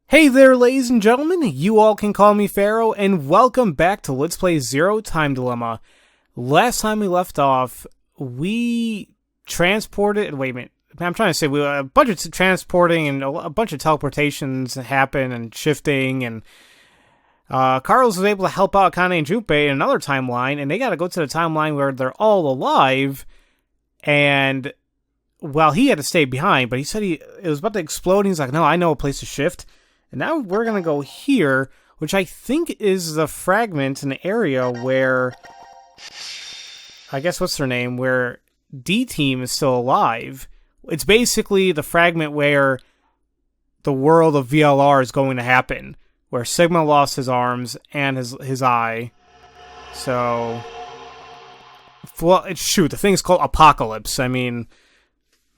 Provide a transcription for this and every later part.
Hey there, ladies and gentlemen, you all can call me Pharaoh, and welcome back to Let's Play Zero Time Dilemma. Last time we left off, we transported... Wait a minute, I'm trying to say, a bunch of transporting and a bunch of teleportations happen and shifting, and Carlos was able to help out Akane and Junpei in another timeline, and they gotta go to the timeline where they're all alive, and... Well, he had to stay behind, but he said it was about to explode, and he's like, no, I know a place to shift. And now we're going to go here, which I think is the fragment, an area where, I guess what's her name, where D-Team is still alive. It's basically the fragment where the world of VLR is going to happen, where Sigma lost his arms and his eye. So, well, shoot, the thing's called Apocalypse. I mean,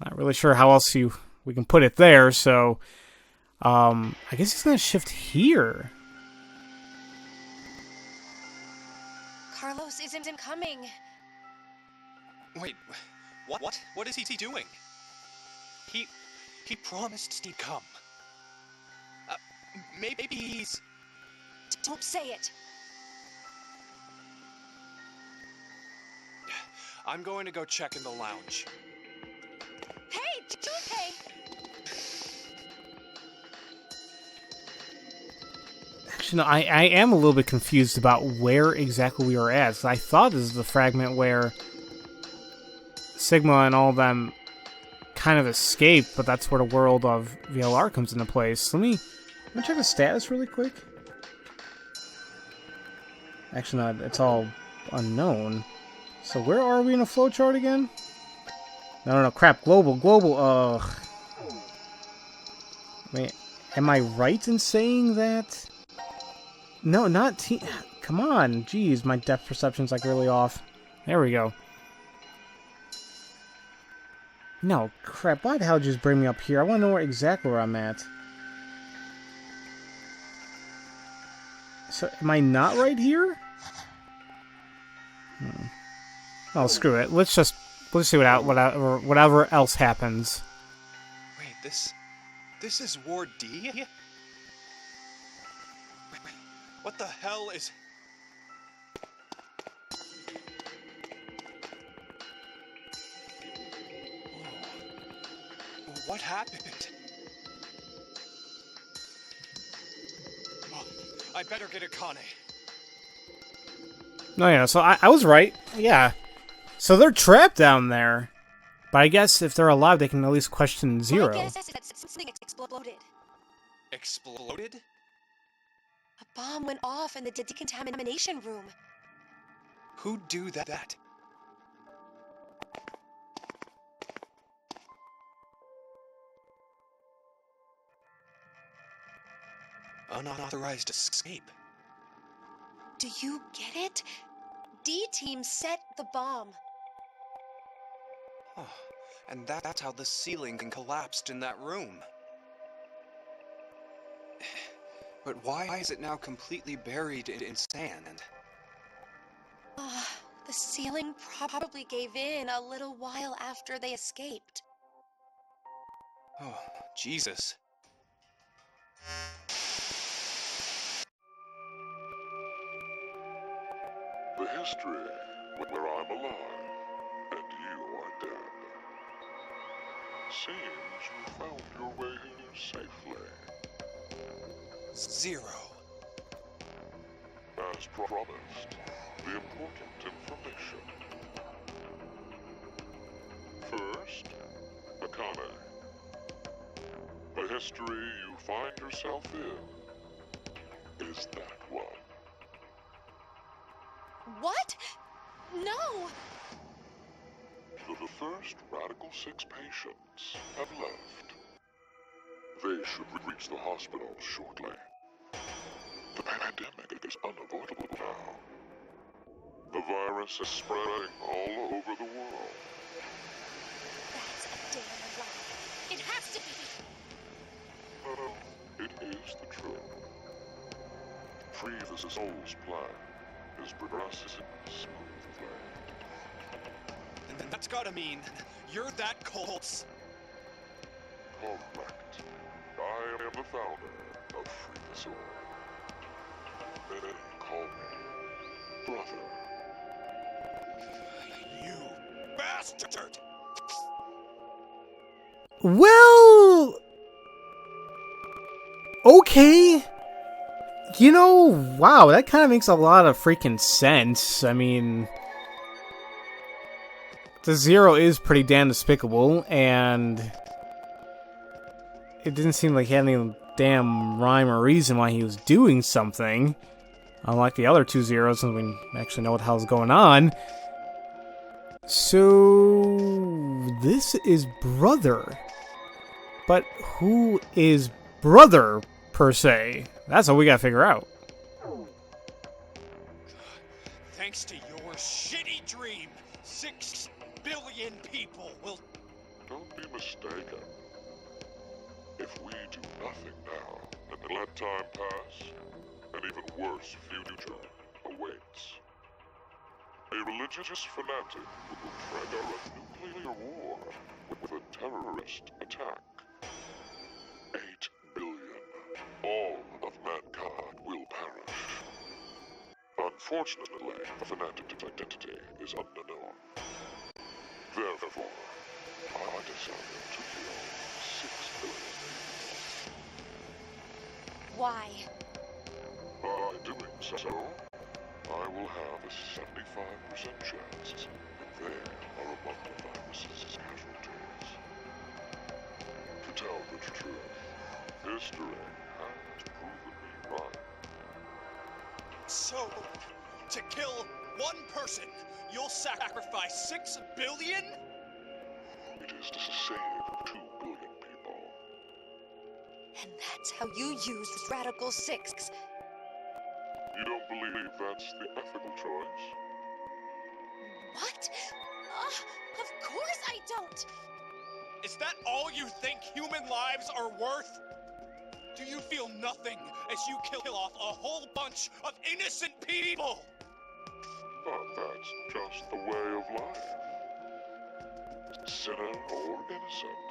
not really sure how else we can put it there, so... I guess he's gonna shift here. Carlos isn't coming. Wait, what? What is he doing? He promised he'd come. Maybe he's... Don't say it. I'm going to go check in the lounge. Hey, Junpei! Actually, no, I am a little bit confused about where exactly we are at. So I thought this is the fragment where Sigma and all of them kind of escaped, but that's where the world of VLR comes into place. Let me check the status really quick. Actually, no, it's all unknown. So where are we in a flowchart again? No, crap. Global. Ugh. Wait, am I right in saying that? No, not T. Come on, jeez, my depth perception's like really off. There we go. No, crap, why the hell did you just bring me up here? I want to know exactly where I'm at. So, am I not right here? Oh, screw it. Let's see whatever else happens. Wait, this is Ward D? What the hell is... Whoa. What happened? Oh, I better get Akane. No, yeah, so I was right. Yeah. So they're trapped down there. But I guess if they're alive, they can at least question Zero. My guess is that something exploded. Exploded? A bomb went off in the decontamination room. Who'd do that? Unauthorized escape. Do you get it? D-Team set the bomb. Oh, and that's how the ceiling collapsed in that room. But why is it now completely buried in sand? The ceiling probably gave in a little while after they escaped. Oh, Jesus. The history where I'm alive and you are dead. Seems you found your way here safely. Zero. As promised, the important information. First, Akane. The history you find yourself in is that one. What? No! The first Radical 6 patients have left. They should reach the hospital shortly. The pandemic is unavoidable now. The virus is spreading all over the world. That's a damn lie. It has to be! Well, it is the truth. Free the Soul's plan is progressing smoothly. And that's gotta mean you're that close. Correct. I am the founder of free us all. Many call me brother. You bastard! Well, okay. You know, wow, that kind of makes a lot of freaking sense. I mean, the Zero is pretty damn despicable, and it didn't seem like he had any damn rhyme or reason why he was doing something. Unlike the other two Zeros, and we actually know what the hell's going on. So, this is Brother. But who is Brother, per se? That's what we gotta figure out. Thanks to your shitty dream, 6 billion people will... Don't be mistaken. If we do nothing now, and let time pass, an even worse future awaits. A religious fanatic will trigger a nuclear war with a terrorist attack. 8 billion. All of mankind will perish. Unfortunately, the fanatic's identity is unknown. Therefore, I decided to kill 6 billion people. Why? By doing so, I will have a 75% chance that they are among the virus's casualties. To tell the truth, history has proven me right. So, to kill one person, you'll sacrifice 6 billion? It is to save 2 billion people. And that's how you used Radical 6. You don't believe that's the ethical choice? What? Of course I don't! Is that all you think human lives are worth? Do you feel nothing as you kill off a whole bunch of innocent people? But that's just the way of life. Sinner or innocent,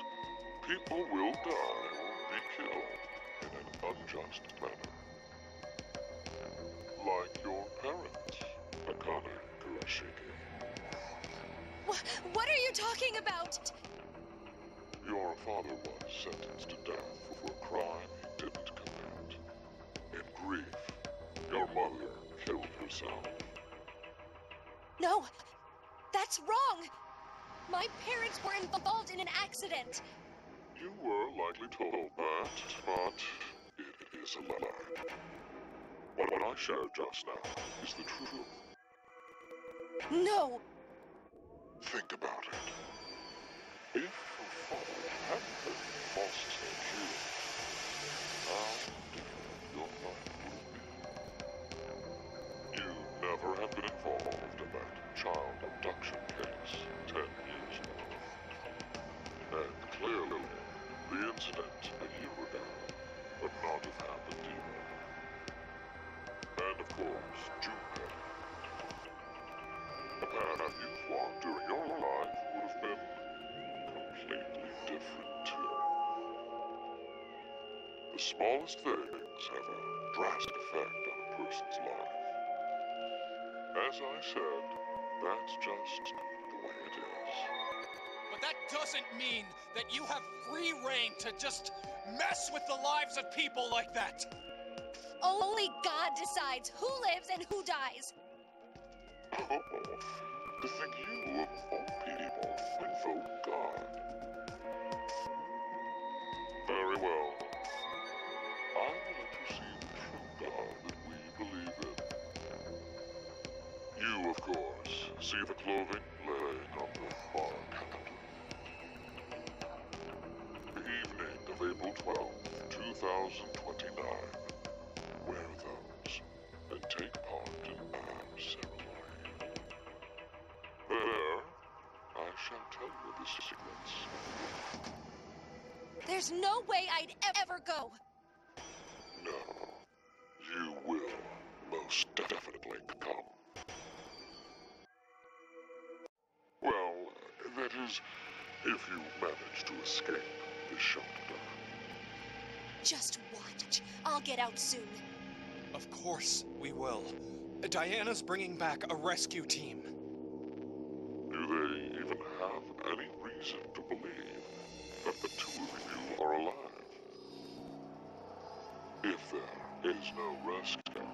people will die or be killed in an unjust manner. Like your parents, Akane Kurashiki. What are you talking about? Your father was sentenced to death for a crime he didn't commit. In grief, your mother killed herself. No, that's wrong! My parents were involved in an accident. You were likely told that, but it is a lie. What I shared just now is the truth. No! Think about it. If your father hadn't been falsely accused, how different your life would have been. You never have been involved in that child abduction case 10 years ago. And clearly, the incident a year ago would not have happened either. And of course, Junpei. The path you've walked during your life would have been completely different too. The smallest things have a drastic effect on a person's life. As I said, that's just the way it is. But that doesn't mean that you have free reign to just mess with the lives of people like that. Only God decides who lives and who dies. Oh, to think you, of all people, invoke God. Very well. I will let you see the true God that we believe in. You, of course, see the clothing laying on the bar counter. The evening of April 12th, 2029. Wear those and take part in our ceremony. There, I shall tell you the secrets. There's no way I'd ever go. No, you will most definitely come. Well, that is, if you manage to escape this shelter. Just watch. I'll get out soon. Of course we will. Diana's bringing back a rescue team. Do they even have any reason to believe that the two of you are alive? If there is no rescue,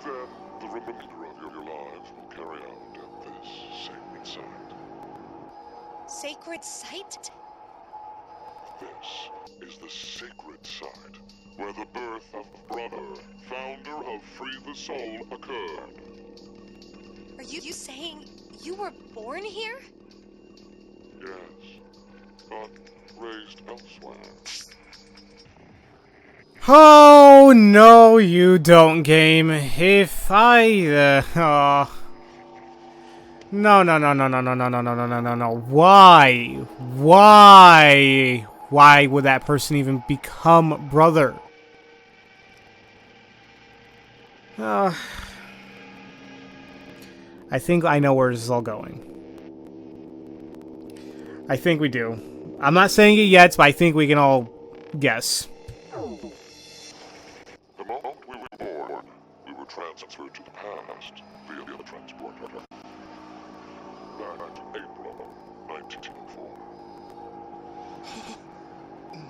then the remainder of your lives will carry out at this sacred site. Sacred site? This is the sacred site where the birth of Brother, founder of Free the Soul, occurred. Are you saying you were born here? Yes, but raised elsewhere. Oh, no, you don't, game. If I, No, no, no, no, no, no, no, no, no, no, no, no, no. Why? Why? Why would that person even become brother? I think I know where this is all going. I think we do. I'm not saying it yet, but I think we can all guess. The moment we were born, we were transferred to the past via the transporter. Back to April 1904.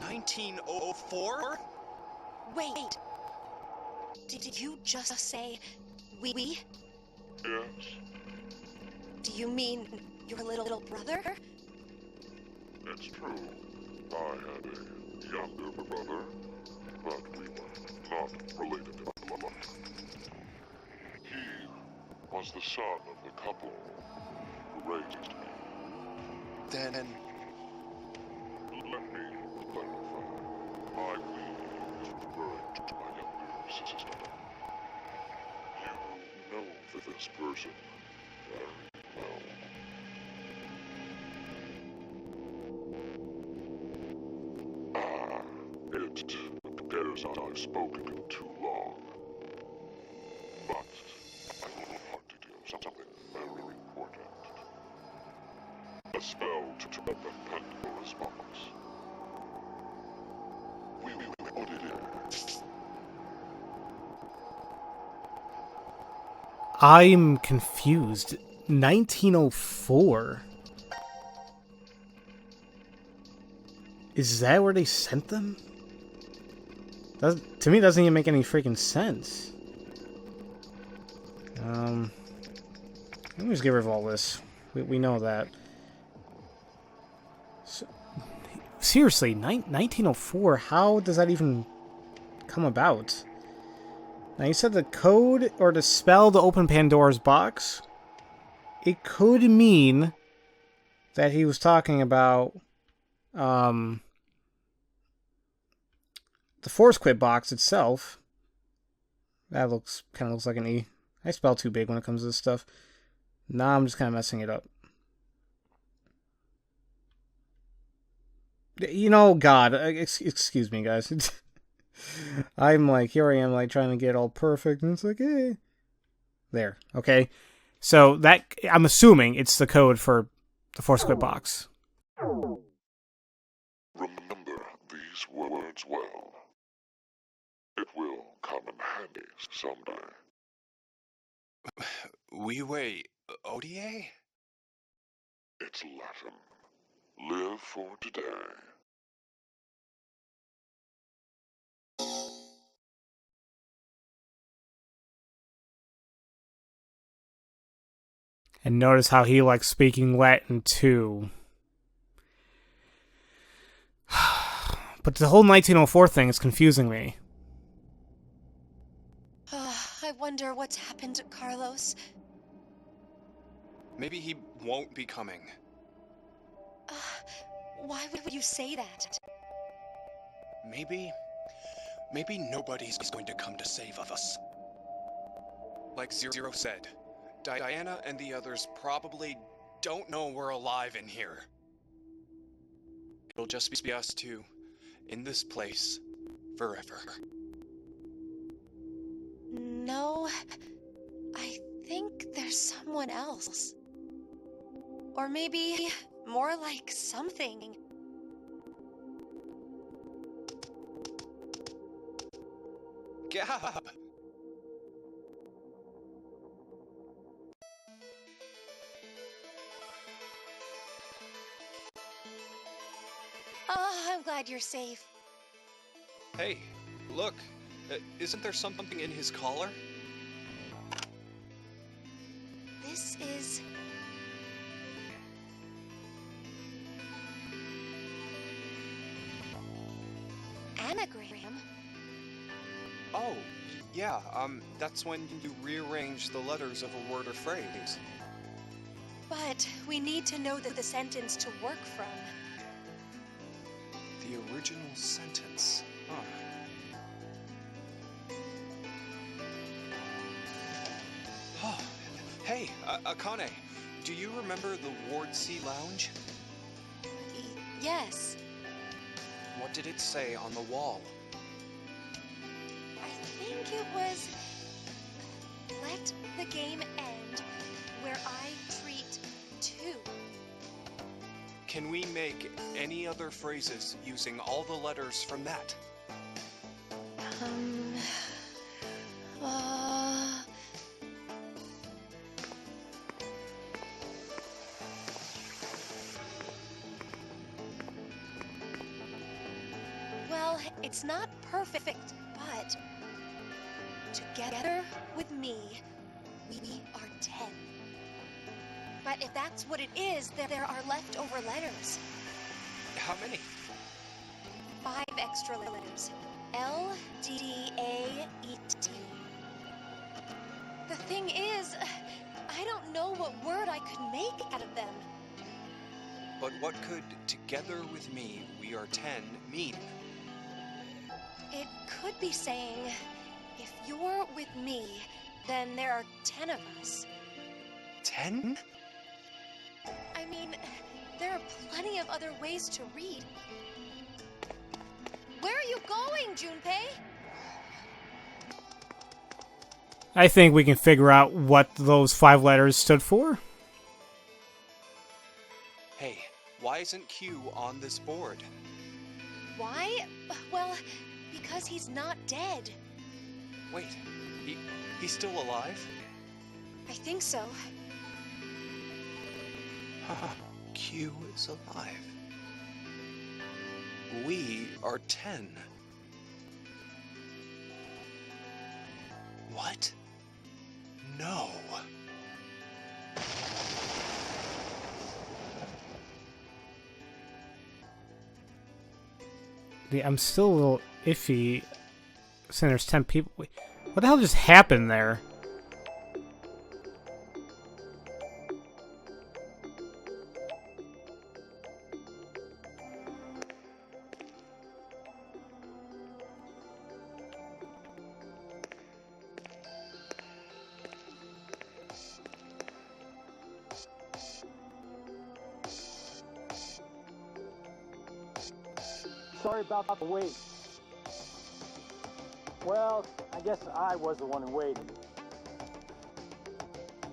1904? Wait. Did you just say we? Yes, Do you mean your little brother? it's true. I had a younger brother, but we were not related in blood. He was the son of the couple who raised me. Then Let me clarify. My we is referring to my younger sister. You know this person very well. It appears I've spoken too long. But I will want to do something very important. A spell to open Pandora's box. We put it in. I'm confused. 1904? Is that where they sent them? To me, it doesn't even make any freaking sense. Let me just get rid of all this. We know that. So, seriously, 1904? How does that even come about? Now, you said the code or the spell to open Pandora's box. It could mean that he was talking about the Force Quit box itself. That kind of looks like an E. I spell too big when it comes to this stuff. Nah, I'm just kind of messing it up. You know, God, excuse me, guys. I'm like, here I am, like, trying to get all perfect, and it's like, eh. There, okay. So, that, I'm assuming it's the code for the Force Quit box. Remember these words well. It will come in handy someday. we wait. ODA? It's Latin. Live for today. And notice how he likes speaking Latin too. But the whole 1904 thing is confusing me. I wonder what's happened to Carlos. Maybe he won't be coming. Why would you say that? Maybe nobody's going to come to save us. Like Zero said, Diana and the others probably don't know we're alive in here. It'll just be us two, in this place, forever. No, I think there's someone else. Or maybe more like something. Gab! Oh, I'm glad you're safe. Hey, look. Isn't there something in his collar? This is... anagram? Oh, yeah, that's when you rearrange the letters of a word or phrase. But we need to know the sentence to work from. The original sentence. Huh. Oh, hey, Akane, do you remember the Ward C Lounge? Yes. What did it say on the wall? I think it was... let the game end where I treat two. Can we make any other phrases using all the letters from that? Uh... Well, it's not perfect, but together with me, we are 10. But if that's what it is, then there are leftover letters. How many? 5 extra letters. L, D, A, E, T. The thing is, I don't know what word I could make out of them. But what could "together with me, we are 10" mean? It could be saying, if you're with me, then there are 10 of us. 10? I mean, there are plenty of other ways to read. Where are you going, Junpei? I think we can figure out what those 5 letters stood for. Hey, why isn't Q on this board? Why? Well, because he's not dead. Wait, he's still alive? I think so. Q is alive. We are 10. What? No. I'm still a little iffy saying there's 10 people. Wait, what the hell just happened there? Sorry about the wait. Well, I guess I was the one who waited.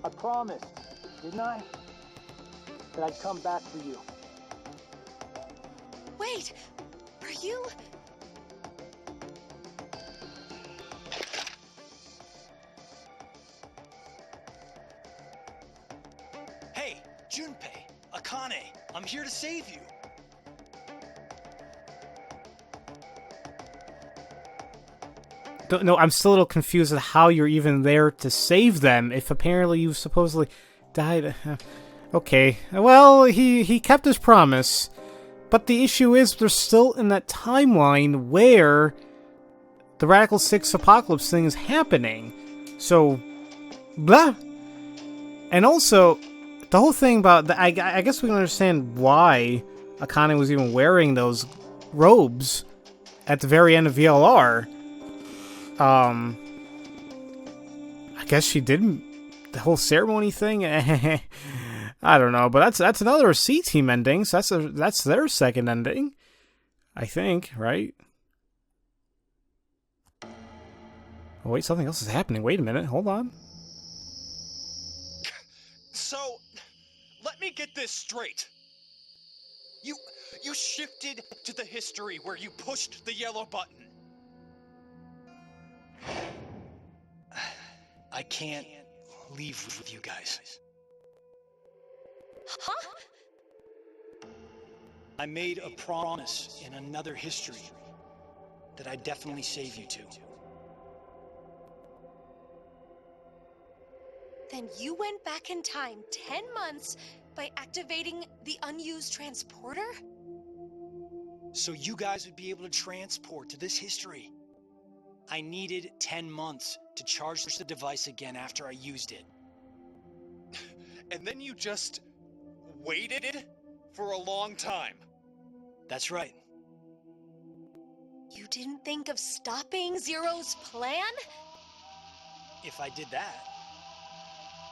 I promised, didn't I? That I'd come back for you. Wait, are you... Hey, Junpei, Akane, I'm here to save you. No, I'm still a little confused at how you're even there to save them if apparently you've supposedly died. Okay, well, he kept his promise, but the issue is they're still in that timeline where the Radical 6 apocalypse thing is happening. So, blah. And also, the whole thing about I guess we can understand why Akane was even wearing those robes at the very end of VLR. I guess she did the whole ceremony thing. I don't know, but that's another C-Team ending. So that's their second ending, I think, right? Oh, wait, something else is happening. Wait a minute, hold on. So, let me get this straight. You shifted to the history where you pushed the yellow button. can't leave with you guys. Huh? I made a promise in another history that I'd definitely save you two. Then you went back in time 10 months by activating the unused transporter? So you guys would be able to transport to this history. I needed 10 months to charge the device again after I used it. And then you just waited for a long time. That's right. You didn't think of stopping Zero's plan? If I did that,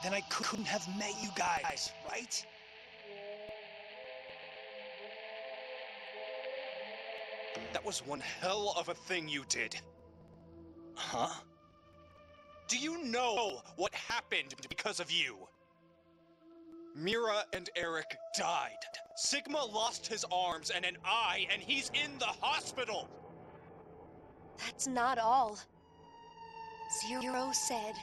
then I couldn't have met you guys, right? That was one hell of a thing you did. Huh? Do you know what happened because of you? Mira and Eric died. Sigma lost his arms and an eye, and he's in the hospital! That's not all. Zero said,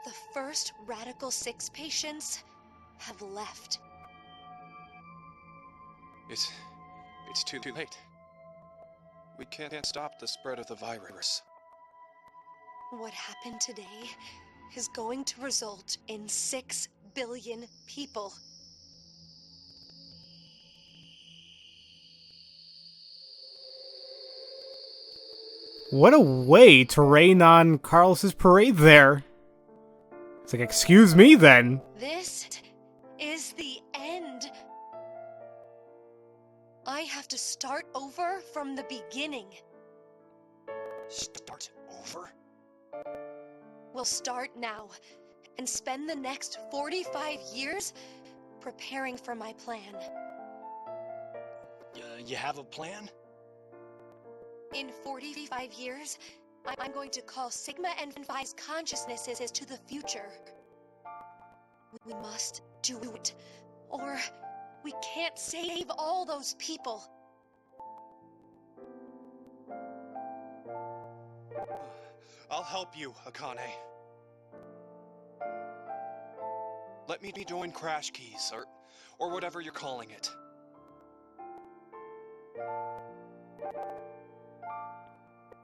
the first Radical 6 patients have left. It's too late. We can't stop the spread of the virus. What happened today is going to result in 6 billion people. What a way to rain on Carlos's parade there. It's like, excuse me then. This is the end. I have to start over from the beginning. Start over? We'll start now and spend the next 45 years preparing for my plan. You have a plan? In 45 years, I'm going to call Sigma and Phi's consciousnesses to the future. We must do it, or we can't save all those people. I'll help you, Akane. Let me join Crash Keys, or whatever you're calling it.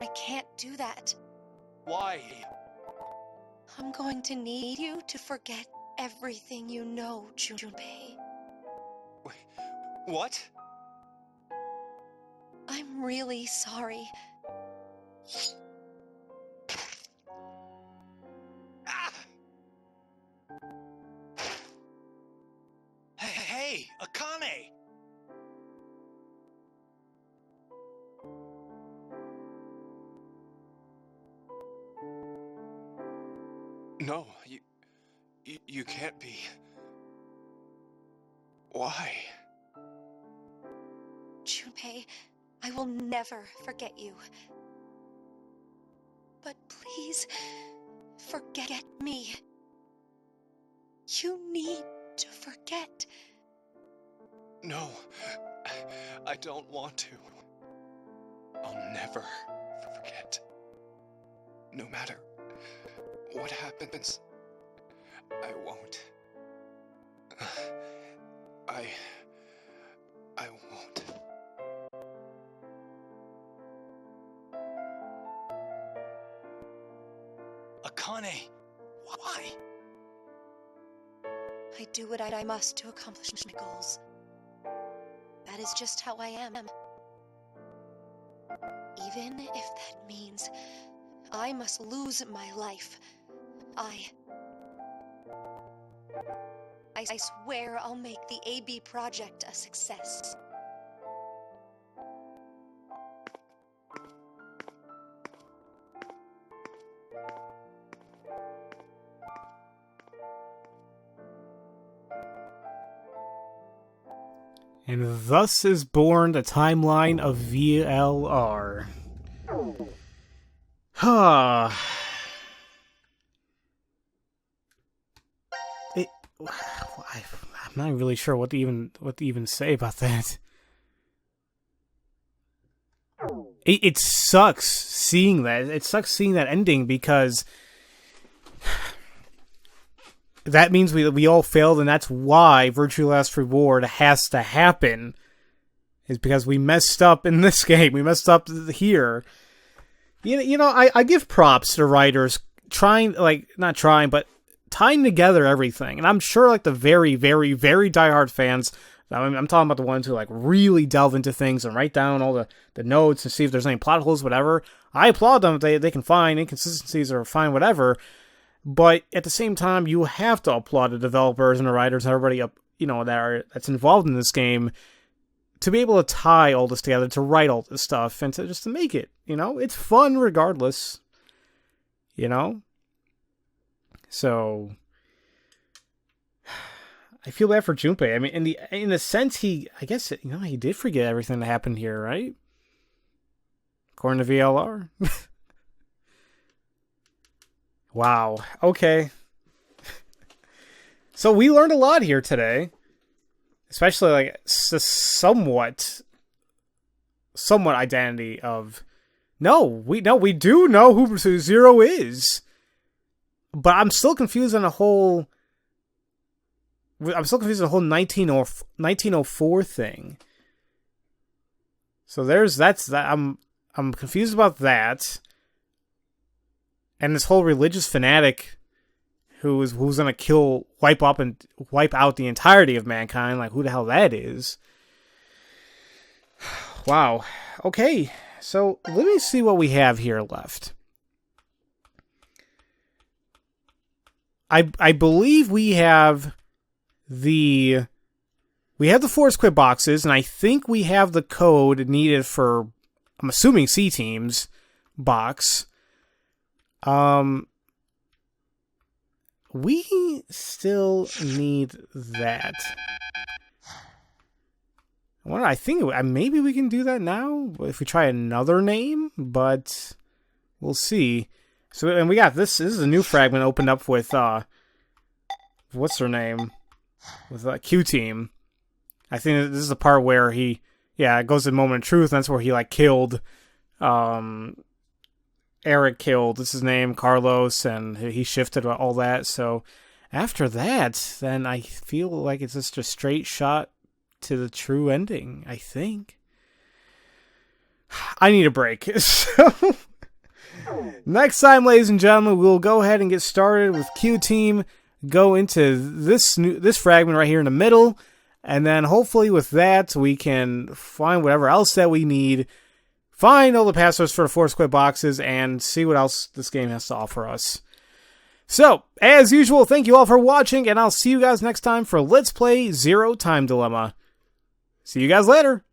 I can't do that. Why? I'm going to need you to forget everything you know, Junpei. What? I'm really sorry. Ah! Hey, Akane! No, you can't be. Why? Junpei, I will never forget you. But please, forget me. You need to forget. No, I don't want to. I'll never forget. No matter what happens, I won't. I won't. Akane, why? I do what I must to accomplish my goals. That is just how I am. Even if that means I must lose my life, I swear I'll make the AB project a success. And thus is born the timeline of VLR. I'm not really sure what to even say about that. It sucks seeing that. It sucks seeing that ending because that means we all failed, and that's why Virtue Last Reward has to happen. Is because we messed up in this game. We messed up here. I give props to writers not trying, but tying together everything. And I'm sure the very, very, very diehard fans, I'm talking about the ones who really delve into things and write down all the notes and see if there's any plot holes, whatever. I applaud them if they can find inconsistencies or find whatever. But at the same time, you have to applaud the developers and the writers and everybody that's involved in this game to be able to tie all this together, to write all this stuff, and to make it. It's fun regardless. So I feel bad for Junpei. I mean, in the sense, he did forget everything that happened here, right? According to VLR. Wow. Okay. So we learned a lot here today, especially somewhat identity of. We do know who Zero is, but I'm still confused on the whole. I'm still confused on the whole 1904 thing. So that's that. I'm confused about that. And this whole religious fanatic who's gonna wipe out the entirety of mankind, who the hell that is. Wow. Okay, so let me see what we have here left. I believe we have the Force Quit boxes, and I think we have the code needed for, I'm assuming, C-Team's box. We still need that. I think maybe we can do that now if we try another name, but we'll see. So, and we got this. This is a new fragment opened up with what's her name? With Q-Team. I think this is the part where it goes to Moment of Truth, and that's where he killed Eric killed, what's his name, Carlos, and he shifted all that. So after that, then I feel like it's just a straight shot to the true ending, I think. I need a break. So next time, ladies and gentlemen, we'll go ahead and get started with Q-Team, go into this fragment right here in the middle, and then hopefully with that we can find whatever else that we need, find all the passwords for the Force Quit boxes, and see what else this game has to offer us. So, as usual, thank you all for watching, and I'll see you guys next time for Let's Play Zero Time Dilemma. See you guys later!